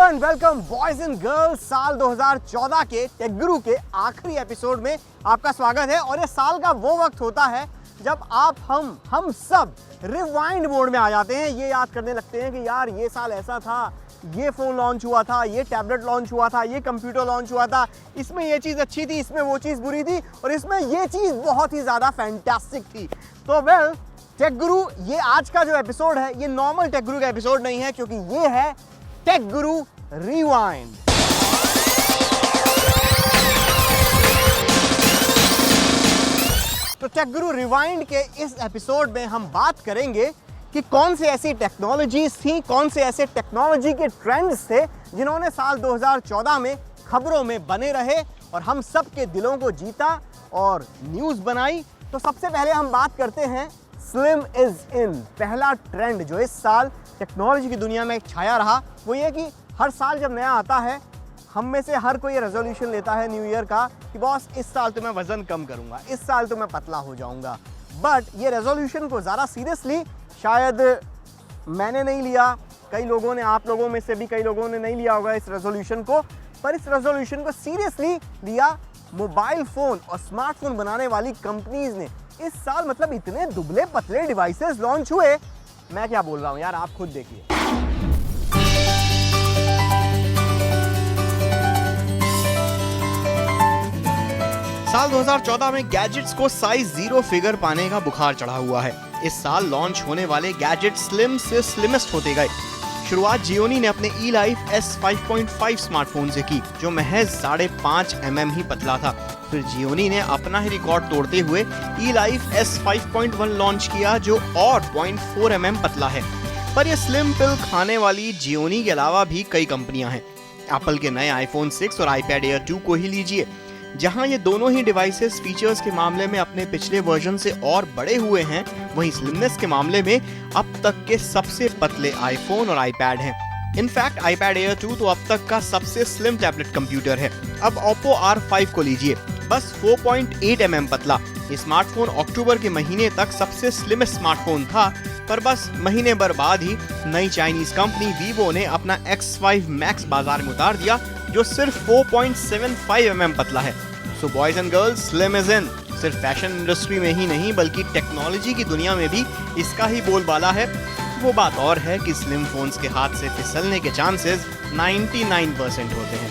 And welcome boys and girls. साल 2014 के take गुरु के आखिरी एपिसोड में आपका स्वागत है। और ये साल का वो वक्त होता है जब हम सब रिवाइंड मोड में आ जाते हैं। ये याद करने लगते हैं कि यार ये साल ऐसा था, ये फ़ोन लॉन्च हुआ था, ये टैबलेट लॉन्च हुआ था, ये कंप्यूटर लॉन्च हुआ था, इसमें ये चीज़ अच्छी थी, इसमें वो चीज़ बुरी थी और इसमें ये चीज़ बहुत ही ज़्यादा फैंटास्टिक थी। तो वेल टेक गुरु, ये आज का जो एपिसोड है ये नॉर्मल टेक गुरु का एपिसोड नहीं है, क्योंकि ये है टेक गुरु रिवाइंड। तो टेक गुरु रिवाइंड के इस एपिसोड में हम बात करेंगे कि कौन से ऐसी टेक्नोलॉजीज थी, कौन से ऐसे टेक्नोलॉजी के ट्रेंड्स थे जिन्होंने साल 2014 में खबरों में बने रहे और हम सब के दिलों को जीता और न्यूज़ बनाई। तो सबसे पहले हम बात करते हैं स्लिम इज इन। पहला ट्रेंड जो इस साल टेक्नोलॉजी की दुनिया में छाया रहा वो ये कि हर साल जब नया आता है हम में से हर कोई रेजोल्यूशन लेता है न्यू ईयर का कि बॉस इस साल तो मैं वज़न कम करूंगा, इस साल तो मैं पतला हो जाऊंगा। बट ये रेजोल्यूशन को ज़्यादा सीरियसली शायद मैंने नहीं लिया, कई लोगों ने, आप लोगों में से भी कई लोगों ने नहीं लिया होगा इस रेजोल्यूशन को, पर इस रेजोल्यूशन को सीरियसली लिया मोबाइल फ़ोन और स्मार्टफोन बनाने वाली कंपनीज़ ने। इस साल मतलब इतने दुबले पतले डिवाइसेस लॉन्च हुए, मैं क्या बोल रहा हूँ यार, आप खुद देखिए। साल 2014 में गैजेट्स को साइज 0 फिगर पाने का बुखार चढ़ा हुआ है। इस साल लॉन्च होने वाले गैजेट स्लिम से स्लिमेस्ट होते गए। शुरुआत जियोनी ने अपने E-Life S5.5 स्मार्टफोन से की, जो महज 5.5 mm ही पतला था। फिर जियोनी ने अपना ही रिकॉर्ड तोड़ते हुए E-Life S5.1 लॉन्च किया, जो और 0.4 mm पतला है। पर यह स्लिम पिल खाने वाली जियोनी के अलावा भी कई कंपनियां हैं। एप्पल के नए iPhone 6 और iPad Air 2 को ही लीजिए, जहां ये दोनों ही डिवाइसेस फीचर्स के मामले में अपने पिछले वर्जन से और बड़े हुए हैं, वहीं स्लिमनेस के मामले में अब तक के सबसे पतले आईफोन और iPad हैं। इनफैक्ट iPad Air 2 तो अब तक का सबसे स्लिम टैबलेट कंप्यूटर है। अब Oppo R5 को लीजिए, बस 4.8 mm पतला। ये स्मार्टफोन अक्टूबर के महीने तक सबसे स्लिमेस्ट स्मार्टफोन था, पर बस महीने भर बाद ही नई चाइनीज कंपनी Vivo ने अपना X5 Max बाजार में उतार दिया, जो सिर्फ 4.75 mm पतला है। So boys and girls, slim is in. सिर्फ फैशन इंडस्ट्री में ही नहीं बल्कि टेक्नोलॉजी की दुनिया में भी इसका ही बोलबाला है। वो बात और है कि स्लिम फोन्स के हाथ से फिसलने के चांसेस 99% होते हैं।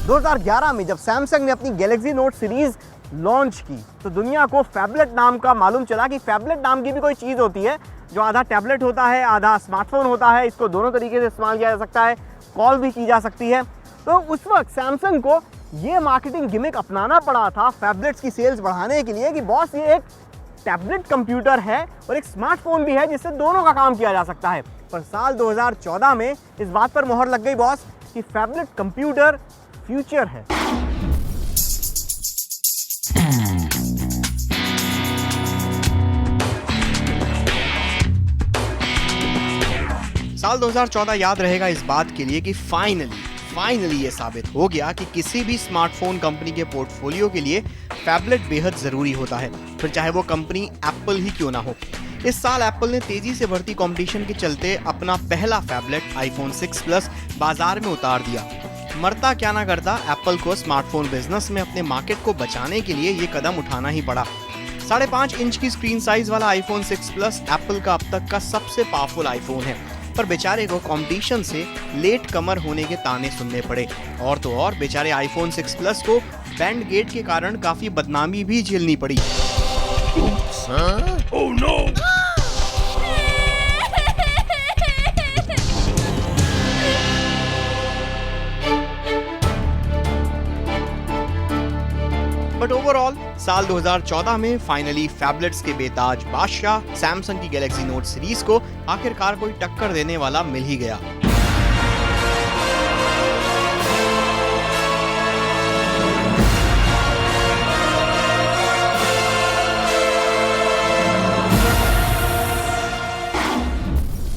2011 में जब सैमसंग ने अपनी गैलेक्सी नोट सीरीज लॉन्च की तो दुनिया को फैबलेट नाम का मालूम चला कि फैबलेट नाम की भी कोई चीज़ होती है जो आधा टैबलेट होता है, आधा स्मार्टफोन होता है। इसको दोनों तरीके से इस्तेमाल किया जा सकता है, कॉल भी की जा सकती है। तो उस वक्त सैमसंग को ये मार्केटिंग गिमिक अपनाना पड़ा था फैबलेट्स की सेल्स बढ़ाने के लिए कि बॉस ये एक टैबलेट कंप्यूटर है और एक स्मार्टफोन भी है जिससे दोनों का काम किया जा सकता है। पर साल 2014 में इस बात पर मोहर लग गई बॉस कि फैबलेट कंप्यूटर फ्यूचर है। साल 2014 याद रहेगा इस बात के लिए कि फाइनली ये साबित हो गया कि किसी भी स्मार्टफोन कंपनी के पोर्टफोलियो के लिए फैबलेट बेहद जरूरी होता है, फिर चाहे वो कंपनी एप्पल ही क्यों ना हो। इस साल एप्पल ने तेजी से बढ़ती कंपटीशन के चलते अपना पहला फैबलेट iPhone 6 Plus बाजार में उतार दिया। मरता क्या ना करता, एप्पल को स्मार्टफोन बिजनेस में अपने मार्केट को बचाने के लिए ये कदम उठाना ही पड़ा। 5.5 इंच की स्क्रीन साइज वाला iPhone 6 Plus एप्पल का अब तक का सबसे पावरफुल आईफोन है, पर बेचारे को कंपटीशन से लेट कमर होने के ताने सुनने पड़े। और तो और बेचारे iPhone 6 Plus को बैंड गेट के कारण काफी बदनामी भी झेलनी पड़ी। Oh no! बट ओवरऑल साल 2014 में फाइनली फैबलेट्स के बेताज बादशाह सैमसंग की गैलेक्सी नोट सीरीज को आखिरकार कोई टक्कर देने वाला मिल ही गया।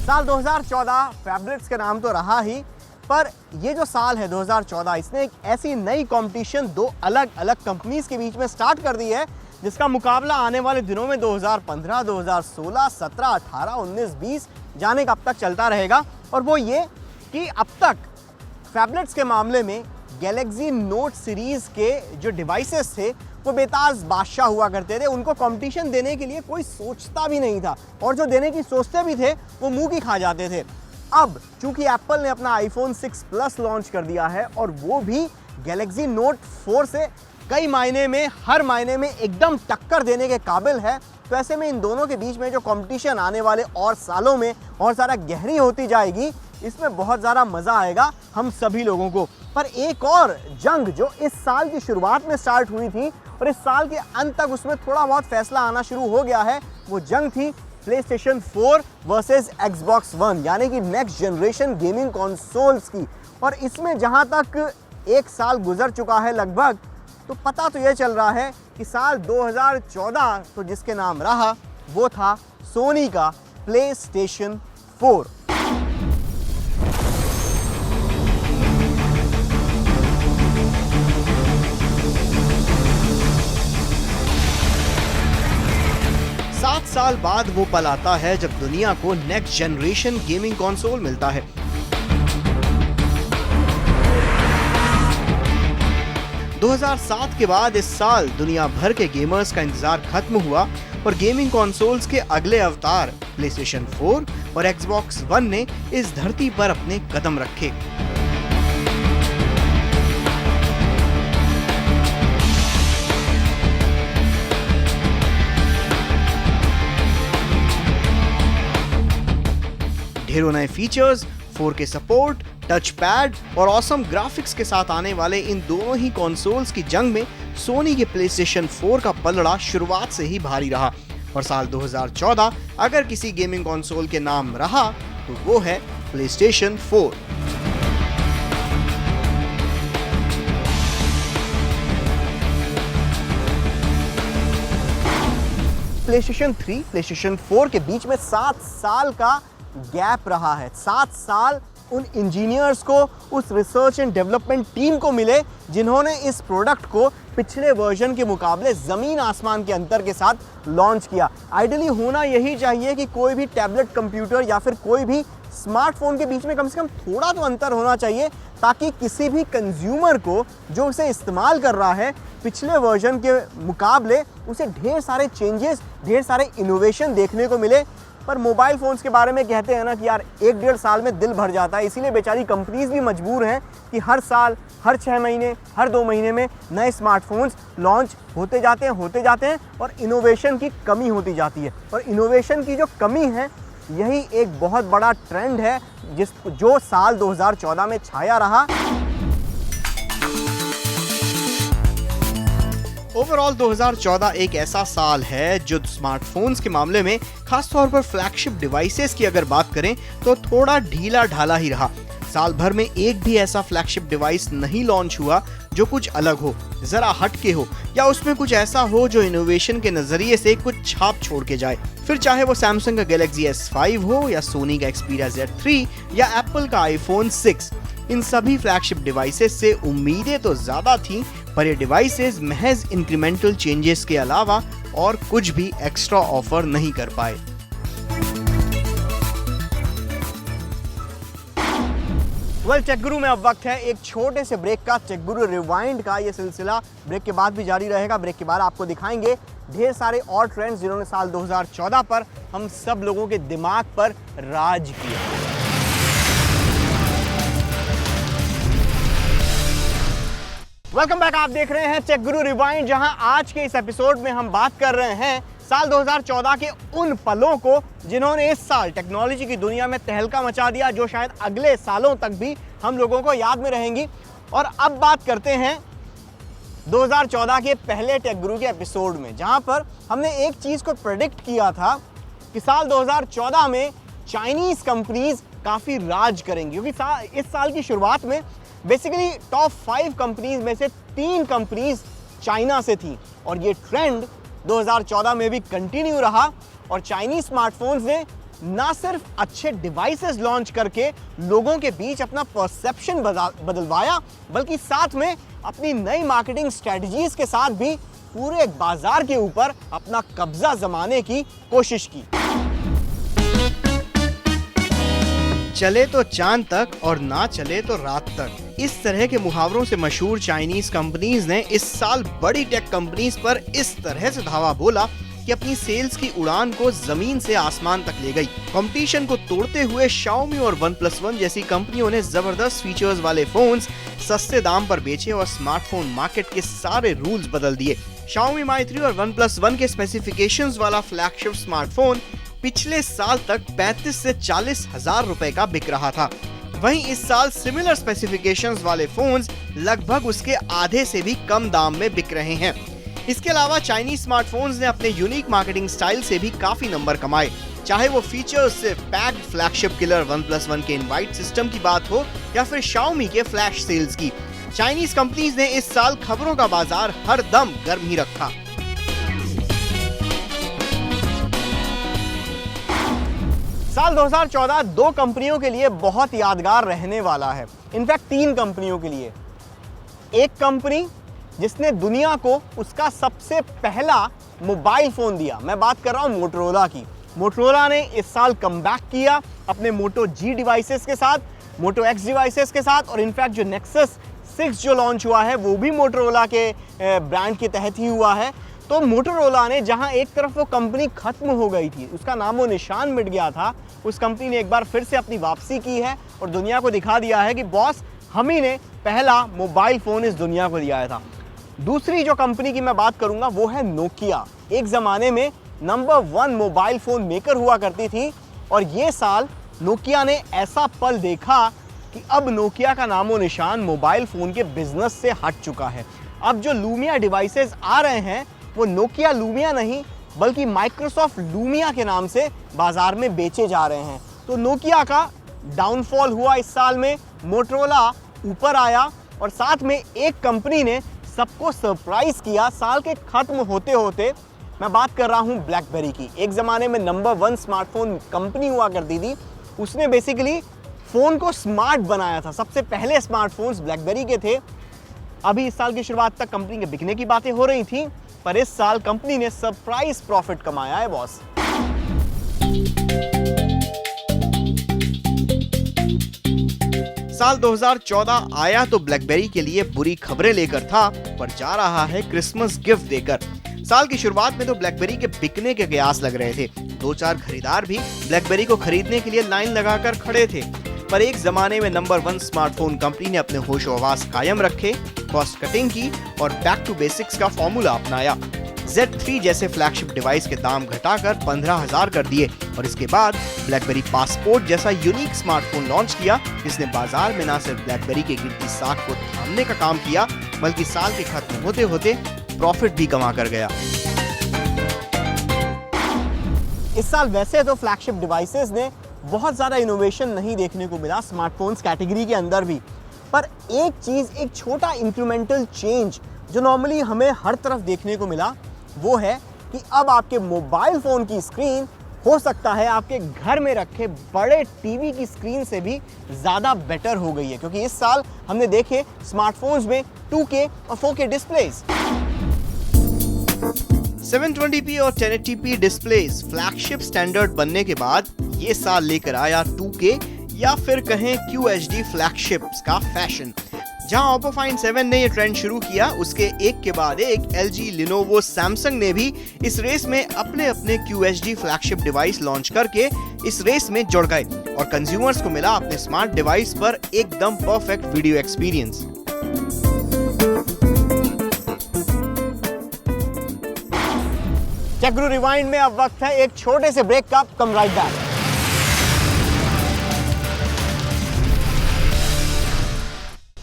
साल 2014 फैबलेट्स के नाम तो रहा ही, पर ये जो साल है 2014, इसने एक ऐसी नई कंपटीशन दो अलग अलग कंपनीज के बीच में स्टार्ट कर दी है जिसका मुकाबला आने वाले दिनों में 2015, 2016, 17, 18, 19, 20 जाने कब तक चलता रहेगा, और वो ये कि अब तक फैबलेट्स के मामले में गैलेक्सी नोट सीरीज़ के जो डिवाइसेस थे वो बेताज बादशाह हुआ करते थे। उनको कंपटीशन देने के लिए कोई सोचता भी नहीं था, और जो देने की सोचते भी थे वो मुंह की खा जाते थे। अब चूंकि एप्पल ने अपना आईफोन 6 प्लस लॉन्च कर दिया है, और वो भी गैलेक्सी नोट 4 से कई मायने में, हर मायने में एकदम टक्कर देने के काबिल है, तो ऐसे में इन दोनों के बीच में जो कंपटीशन आने वाले और सालों में और ज़्यादा गहरी होती जाएगी, इसमें बहुत ज़्यादा मज़ा आएगा हम सभी लोगों को। पर एक और जंग जो इस साल की शुरुआत में स्टार्ट हुई थी और इस साल के अंत तक उसमें थोड़ा बहुत फैसला आना शुरू हो गया है, वो जंग थी प्लेस्टेशन 4 वर्सेस एक्सबॉक्स वन, यानी कि नेक्स्ट जनरेशन गेमिंग कंसोल्स की। और इसमें जहां तक एक साल गुजर चुका है लगभग, तो पता तो ये चल रहा है कि साल 2014 तो जिसके नाम रहा वो था सोनी का प्लेस्टेशन 4। सात साल बाद वो पल आता है जब दुनिया को नेक्स्ट जनरेशन गेमिंग कंसोल मिलता है। दो 2007 के बाद इस साल दुनिया भर के गेमर्स का इंतजार खत्म हुआ और गेमिंग कंसोल्स के अगले अवतार प्लेस्टेशन 4 और एक्सबॉक्स वन ने इस धरती पर अपने कदम रखे। ढेरों नए features, 4K support, touch pad और ऑसम ग्राफिक्स के साथ आने वाले इन दोनों ही कंसोल्स की जंग में सोनी के प्लेस्टेशन 4 का पलड़ा शुरुआत से ही भारी रहा। और साल 2014 अगर किसी गेमिंग कंसोल के नाम रहा तो वो है प्लेस्टेशन 4। प्लेस्टेशन 3, प्लेस्टेशन 4 के बीच में 7 साल का गैप रहा है। 7 साल उन इंजीनियर्स को, उस रिसर्च एंड डेवलपमेंट टीम को मिले जिन्होंने इस प्रोडक्ट को पिछले वर्जन के मुकाबले ज़मीन आसमान के अंतर के साथ लॉन्च किया। आइडियली होना यही चाहिए कि कोई भी टैबलेट कंप्यूटर या फिर कोई भी स्मार्टफोन के बीच में कम से कम थोड़ा तो अंतर होना चाहिए, ताकि किसी भी कंज्यूमर को जो उसे इस्तेमाल कर रहा है पिछले वर्जन के मुकाबले उसे ढेर सारे चेंजेस, ढेर सारे इनोवेशन देखने को मिले। पर मोबाइल फ़ोन्स के बारे में कहते हैं ना कि यार 1-1.5 साल में दिल भर जाता है, इसीलिए बेचारी कंपनीज भी मजबूर हैं कि हर साल, हर 6 महीने, हर 2 महीने में नए स्मार्टफोन्स लॉन्च होते जाते हैं और इनोवेशन की कमी होती जाती है। और इनोवेशन की जो कमी है यही एक बहुत बड़ा ट्रेंड है जो साल 2014 में छाया रहा। ओवरऑल 2014 एक ऐसा साल है जो स्मार्टफोन्स के मामले में खासतौर पर फ्लैगशिप डिवाइसेस की अगर बात करें तो थोड़ा ढीला ढाला ही रहा। साल भर में एक भी ऐसा फ्लैगशिप डिवाइस नहीं लॉन्च हुआ जो कुछ अलग हो, जरा हटके हो, या उसमें कुछ ऐसा हो जो इनोवेशन के नजरिए से कुछ छाप छोड़ के जाए। फिर चाहे वो सैमसंग का गैलेक्सी S5 हो या सोनी का Xperia Z3 या एप्पल का आईफोन 6, इन सभी फ्लैगशिप डिवाइसेस से उम्मीदें तो ज्यादा थी, पर ये डिवाइसेस महज इंक्रीमेंटल चेंजेस के अलावा और कुछ भी एक्स्ट्रा ऑफर नहीं कर पाए। टेक गुरु में अब वक्त है एक छोटे से ब्रेक का। टेक गुरु रिवाइंड का ये सिलसिला ब्रेक के बाद भी जारी रहेगा। ब्रेक के बाद आपको दिखाएंगे ढेर सारे और ट्रेंड्स जिन्होंने साल 2014 पर हम सब लोगों के दिमाग पर राज किया। वेलकम बैक, आप देख रहे हैं टेक गुरु रिवाइंड, जहां आज के इस एपिसोड में हम बात कर रहे हैं साल 2014 के उन पलों को जिन्होंने इस साल टेक्नोलॉजी की दुनिया में तहलका मचा दिया, जो शायद अगले सालों तक भी हम लोगों को याद में रहेंगी। और अब बात करते हैं 2014 के पहले टेक गुरु के एपिसोड में, जहां पर हमने एक चीज को प्रेडिक्ट किया था कि साल 2014 में चाइनीज कंपनीज काफी राज करेंगी, क्योंकि इस साल की शुरुआत में बेसिकली टॉप 5 कंपनीज में से 3 कंपनीज चाइना से थी। और ये ट्रेंड 2014 में भी कंटिन्यू रहा और चाइनीज स्मार्टफोन्स ने ना सिर्फ अच्छे डिवाइसेस लॉन्च करके लोगों के बीच अपना परसेप्शन बदलवाया, बल्कि साथ में अपनी नई मार्केटिंग स्ट्रेटजीज के साथ भी पूरे बाजार के ऊपर अपना कब्जा जमाने की कोशिश की। चले तो चांद तक और ना चले तो रात तक। इस तरह के मुहावरों से मशहूर चाइनीज कंपनीज ने इस साल बड़ी टेक कंपनीज पर इस तरह से धावा बोला कि अपनी सेल्स की उड़ान को जमीन से आसमान तक ले गई। कंपटीशन को तोड़ते हुए Xiaomi और OnePlus One जैसी कंपनियों ने जबरदस्त फीचर्स वाले फोन्स सस्ते दाम पर बेचे और स्मार्टफोन मार्केट के सारे रूल्स बदल दिए। Xiaomi Mi 3 और OnePlus One के स्पेसिफिकेशंस वाला फ्लैगशिप स्मार्टफोन पिछले साल तक 35 से 40 हजार रुपए का बिक रहा था। वहीं इस साल सिमिलर स्पेसिफिकेशंस वाले फोन्स लगभग उसके आधे से भी कम दाम में बिक रहे हैं। इसके अलावा चाइनीज स्मार्टफोन्स ने अपने यूनिक मार्केटिंग स्टाइल से भी काफी नंबर कमाए, चाहे वो फीचर्स से packed flagship killer OnePlus One के इनवाइट सिस्टम की बात हो या फिर Xiaomi के फ्लैश सेल्स की। चाइनीज कंपनीज ने इस साल खबरों का बाजार हर दम गर्म ही रखा। साल 2014 दो कंपनियों के लिए बहुत यादगार रहने वाला है, इनफैक्ट 3 कंपनियों के लिए। एक कंपनी जिसने दुनिया को उसका सबसे पहला मोबाइल फोन दिया, मैं बात कर रहा हूं मोटोरोला की। मोटोरोला ने इस साल कमबैक किया अपने मोटो G डिवाइसेस के साथ, मोटो X डिवाइसेस के साथ, और इनफैक्ट जो Nexus 6 जो लॉन्च हुआ है वो भी मोटोरोला के ब्रांड के तहत ही हुआ है। तो मोटोरोला ने जहां एक तरफ वो कंपनी खत्म हो गई थी, उसका नामो निशान मिट गया था, उस कंपनी ने एक बार फिर से अपनी वापसी की है और दुनिया को दिखा दिया है कि बॉस हम ही ने पहला मोबाइल फोन इस दुनिया को दिया था। दूसरी जो कंपनी की मैं बात करूंगा वो है नोकिया। एक ज़माने में नंबर 1 मोबाइल फ़ोन मेकर हुआ करती थी और ये साल नोकिया ने ऐसा पल देखा कि अब नोकिया का नामो निशान मोबाइल फ़ोन के बिजनेस से हट चुका है। अब जो लूमिया डिवाइसेस आ रहे हैं वो नोकिया लूमिया नहीं बल्कि माइक्रोसॉफ्ट लूमिया के नाम से बाजार में बेचे जा रहे हैं। तो नोकिया का डाउनफॉल हुआ इस साल में, मोटोरोला ऊपर आया और साथ में एक कंपनी ने सबको सरप्राइज किया साल के खत्म होते होते। मैं बात कर रहा हूं ब्लैकबेरी की। एक ज़माने में नंबर 1 स्मार्टफोन कंपनी हुआ करती थी, उसने बेसिकली फ़ोन को स्मार्ट बनाया था। सबसे पहले स्मार्टफोन्स ब्लैकबेरी के थे। अभी इस साल की शुरुआत तक कंपनी के बिकने की बातें हो रही थी, पर इस साल कंपनी ने सरप्राइज प्रॉफिट कमाया है बॉस। साल 2014 आया तो ब्लैकबेरी के लिए बुरी खबरें लेकर था, पर जा रहा है क्रिसमस गिफ्ट देकर। साल की शुरुआत में तो ब्लैकबेरी के बिकने के कयास लग रहे थे। 2-4 खरीदार भी ब्लैकबेरी को खरीदने के लिए लाइन लगाकर खड़े थे, पर एक जमाने में नंबर 1 स्मार्टफोन कंपनी ने अपने होशो-हवास कायम रखे, कॉस्ट कटिंग की और बैक टू बेसिक्स का फॉर्मूला अपनाया। Z3 जैसे फ्लैगशिप डिवाइस के दाम घटाकर 15,000 कर दिए और इसके बाद ब्लैकबेरी पासपोर्ट जैसा यूनिक स्मार्टफोन लॉन्च किया, जिसने बाजार में न सिर्फ ब्लैकबेरी के गिरती साख को थामने का काम किया बल्कि साल के खत्म होते होते प्रॉफिट भी कमा कर गया। इस साल वैसे तो फ्लैगशिप डिवाइसेस ने बहुत ज़्यादा इनोवेशन नहीं देखने को मिला स्मार्टफोन्स कैटेगरी के अंदर भी, पर एक चीज़, एक छोटा इंक्रीमेंटल चेंज जो नॉर्मली हमें हर तरफ देखने को मिला वो है कि अब आपके मोबाइल फ़ोन की स्क्रीन हो सकता है आपके घर में रखे बड़े टीवी की स्क्रीन से भी ज़्यादा बेटर हो गई है, क्योंकि इस साल हमने देखे स्मार्टफोन्स में 2K और 4K डिस्प्लेज। 720p और 1080p डिस्प्लेज फ्लैगशिप स्टैंडर्ड बनने के बाद ये साल लेकर आया 2K या फिर कहें QHD फ्लैगशिप्स का फैशन। जहां Oppo Find 7 ने ये ट्रेंड शुरू किया, उसके एक के बाद एक LG, Lenovo, Samsung ने भी इस रेस में अपने अपने QHD फ्लैगशिप डिवाइस लॉन्च करके इस रेस में जुड़ गए और कंज्यूमर्स को मिला अपने स्मार्ट डिवाइस पर एकदम परफेक्ट वीडियो एक्सपीरियंस। टेक गुरु रिवाइंड में अब वक्त है एक छोटे से ब्रेक का। कम राइट बैक।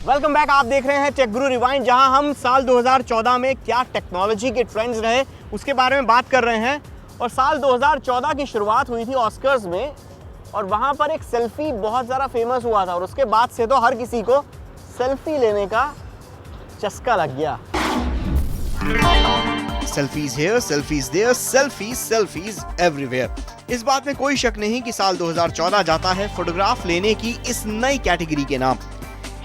Welcome back. आप देख रहे हैं टेक गुरु रिवाइंड, जहां हम साल 2014 में क्या टेक्नोलॉजी के ट्रेंड्स रहे उसके बारे में बात कर रहे हैं। और साल 2014 की शुरुआत हुई थी ऑस्कर्स में और वहां पर एक सेल्फी बहुत ज़्यादा फेमस हुआ था और उसके बाद से तो हर किसी को सेल्फी लेने का चस्का लग गया। Selfies here, selfies there, selfies everywhere. इस बात में कोई शक नहीं कि साल 2014 जाता है फोटोग्राफ लेने की इस नई कैटेगरी के नाम।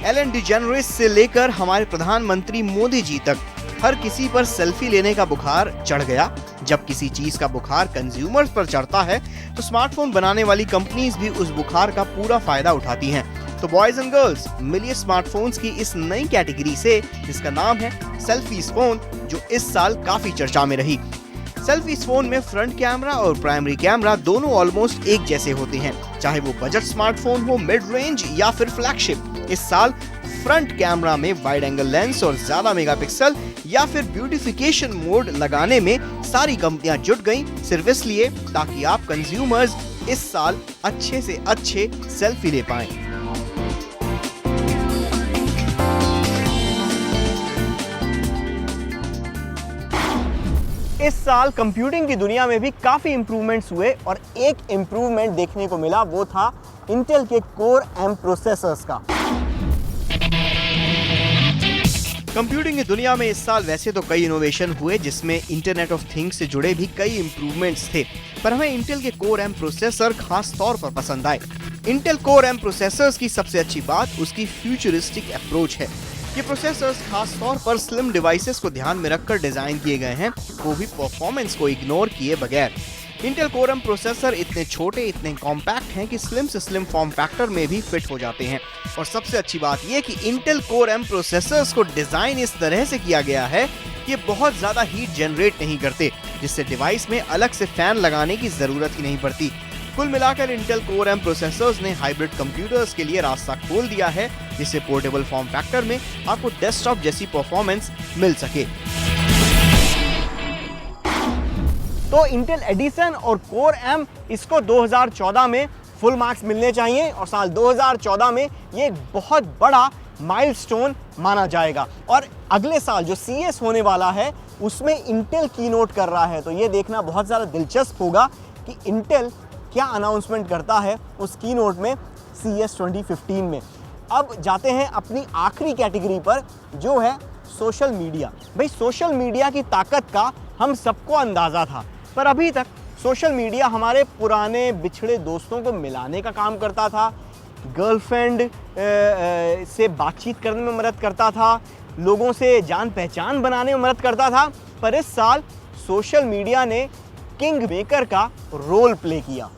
एलन डिजेनरेस से लेकर हमारे प्रधानमंत्री मोदी जी तक हर किसी पर सेल्फी लेने का बुखार चढ़ गया। जब किसी चीज का बुखार कंज्यूमर्स पर चढ़ता है तो स्मार्टफोन बनाने वाली कंपनीज भी उस बुखार का पूरा फायदा उठाती हैं। तो बॉयज एंड गर्ल्स, मिलिए स्मार्टफोन्स की इस नई कैटेगरी से जिसका नाम है सेल्फीज फोन, जो इस साल काफी चर्चा में रही। सेल्फीज फोन में फ्रंट कैमरा और प्राइमरी कैमरा दोनों ऑलमोस्ट एक जैसे होते हैं, चाहे वो बजट स्मार्टफोन हो, मिड रेंज या फिर फ्लैगशिप। इस साल फ्रंट कैमरा में वाइड एंगल लेंस और ज्यादा मेगापिक्सल या फिर ब्यूटिफिकेशन मोड लगाने में सारी कंपनियां जुट गईं, सिर्फ इसलिए ताकि आप कंज्यूमर्स इस साल अच्छे से अच्छे सेल्फी ले पाएं। इस साल कंप्यूटिंग की दुनिया में भी काफी इंप्रूवमेंट्स हुए और एक इंप्रूवमेंट देखने को मिला, वो था इंटेल के कोर एम प्रोसेसर्स का। कंप्यूटिंग की दुनिया में इस साल वैसे तो कई इनोवेशन हुए जिसमें इंटरनेट ऑफ थिंग्स से जुड़े भी कई इंप्रूवमेंट्स थे, पर हमें इंटेल के कोर एम प्रोसेसर खास तौर पर पसंद आए। इंटेल कोर एम प्रोसेसर्स की सबसे अच्छी बात उसकी फ्यूचरिस्टिक अप्रोच है। ये प्रोसेसर्स खास तौर पर स्लिम डिवाइसेस को ध्यान में रखकर डिजाइन किए गए हैं, वो भी परफॉर्मेंस को इग्नोर किए बगैर। इंटेल कोर एम प्रोसेसर इतने छोटे, इतने कॉम्पैक्ट हैं कि स्लिम से स्लिम फॉर्म फैक्टर में भी फिट हो जाते हैं। और सबसे अच्छी बात यह कि इंटेल कोर एम प्रोसेसर्स को डिजाइन इस तरह से किया गया है कि ये बहुत ज्यादा हीट जनरेट नहीं करते, जिससे डिवाइस में अलग से फैन लगाने की जरूरत ही नहीं पड़ती। कुल मिलाकर इंटेल कोर एम प्रोसेसर्स ने हाइब्रिड कंप्यूटर्स के लिए रास्ता खोल दिया है, जिससे पोर्टेबल फॉर्म फैक्टर में आपको डेस्कटॉप जैसी परफॉर्मेंस मिल सके। तो इंटेल एडिसन और कोर एम, इसको 2014 में फुल मार्क्स मिलने चाहिए और साल 2014 में ये एक बहुत बड़ा माइलस्टोन माना जाएगा। और अगले साल जो CES होने वाला है उसमें इंटेल कीनोट कर रहा है, तो ये देखना बहुत ज़्यादा दिलचस्प होगा कि इंटेल क्या अनाउंसमेंट करता है उस कीनोट में CES 2015 में। अब जाते हैं अपनी आखिरी कैटेगरी पर, जो है सोशल मीडिया। भाई, सोशल मीडिया की ताकत का हम सबको अंदाज़ा था, पर अभी तक सोशल मीडिया हमारे पुराने बिछड़े दोस्तों को मिलाने का काम करता था, गर्लफ्रेंड से बातचीत करने में मदद करता था, लोगों से जान पहचान बनाने में मदद करता था। पर इस साल सोशल मीडिया ने किंग मेकर का रोल प्ले किया।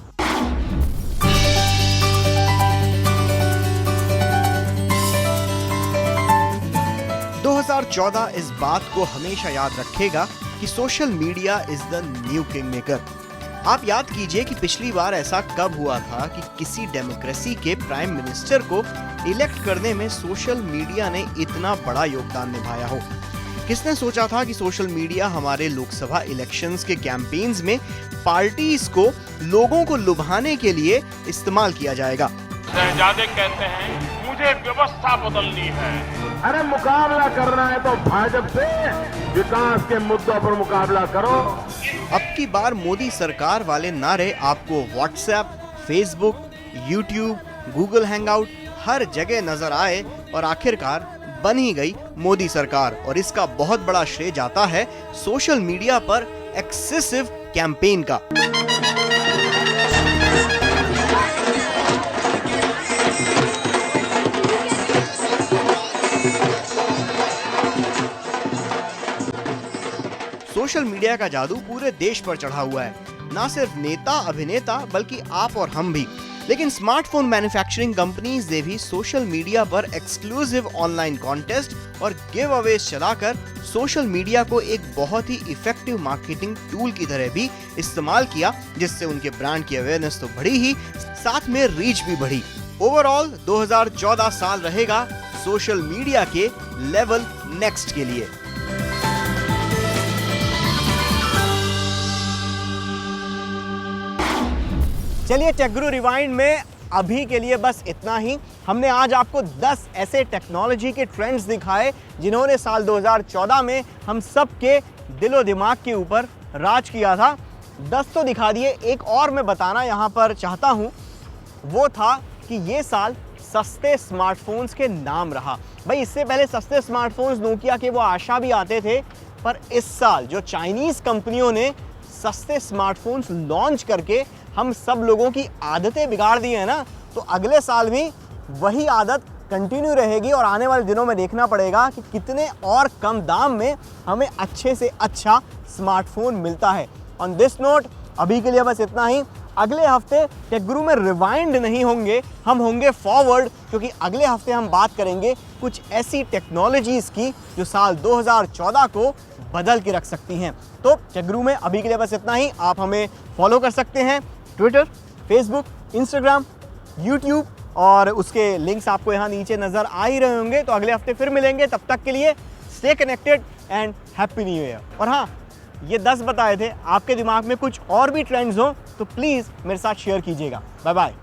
दो 2014 इस बात को हमेशा याद रखेगा कि social media is the new king maker. आप याद कीजिए कि पिछली बार ऐसा कब हुआ था कि किसी डेमोक्रेसी के प्राइम मिनिस्टर को इलेक्ट करने में सोशल मीडिया ने इतना बड़ा योगदान निभाया हो। किसने सोचा था कि सोशल मीडिया हमारे लोकसभा इलेक्शंस के कैंपेन्स में पार्टीज को लोगों को लुभाने के लिए इस्तेमाल किया जाएगा। शहजादे कहते हैं मुझे व्यवस्था बदलनी है। अरे मुकाबला करना है तो भाजपा से विकास के मुद्दों पर मुकाबला करो। अब की बार मोदी सरकार वाले नारे आपको WhatsApp, Facebook, YouTube, Google Hangout हर जगह नजर आए और आखिरकार बन ही गई मोदी सरकार। और इसका बहुत बड़ा श्रेय जाता है सोशल मीडिया पर एक्सेसिव कैंपेन का। सोशल मीडिया का जादू पूरे देश पर चढ़ा हुआ है, ना सिर्फ नेता अभिनेता बल्कि आप और हम भी। लेकिन स्मार्टफोन मैन्युफैक्चरिंग कंपनीज ने भी सोशल मीडिया पर एक्सक्लूसिव ऑनलाइन कॉन्टेस्ट और गिव अवेज चलाकर सोशल मीडिया को एक बहुत ही इफेक्टिव मार्केटिंग टूल की तरह भी इस्तेमाल किया, जिससे उनके ब्रांड की अवेयरनेस तो बढ़ी ही, साथ में रीच भी बढ़ी। ओवरऑल 2014 साल रहेगा सोशल मीडिया के लेवल नेक्स्ट के लिए। चलिए, टेकगुरु रिवाइंड में अभी के लिए बस इतना ही। हमने आज आपको 10 ऐसे टेक्नोलॉजी के ट्रेंड्स दिखाए जिन्होंने साल 2014 में हम सब के दिलो दिमाग के ऊपर राज किया था। 10 तो दिखा दिए, एक और मैं बताना यहाँ पर चाहता हूँ, वो था कि ये साल सस्ते स्मार्टफोन्स के नाम रहा। भाई, इससे पहले सस्ते स्मार्टफोन्स नोकिया के वो आशा भी आते थे, पर इस साल जो चाइनीज़ कंपनियों ने सस्ते स्मार्टफोन्स लॉन्च करके हम सब लोगों की आदतें बिगाड़ दी है ना, तो अगले साल भी वही आदत कंटिन्यू रहेगी और आने वाले दिनों में देखना पड़ेगा कि कितने और कम दाम में हमें अच्छे से अच्छा स्मार्टफोन मिलता है। ऑन दिस नोट अभी के लिए बस इतना ही। अगले हफ्ते टेक गुरु में रिवाइंड नहीं होंगे, हम होंगे फॉरवर्ड, क्योंकि अगले हफ्ते हम बात करेंगे कुछ ऐसी टेक्नोलॉजीज की जो साल 2014 को बदल के रख सकती हैं। तो टेक गुरु में अभी के लिए बस इतना ही। आप हमें फॉलो कर सकते हैं ट्विटर, फेसबुक, इंस्टाग्राम, यूट्यूब, और उसके लिंक्स आपको यहाँ नीचे नजर आ ही रहे होंगे। तो अगले हफ्ते फिर मिलेंगे, तब तक के लिए stay connected and happy new year. और हाँ, ये 10 बताए थे, आपके दिमाग में कुछ और भी ट्रेंड्स हो तो प्लीज़ मेरे साथ शेयर कीजिएगा। Bye bye.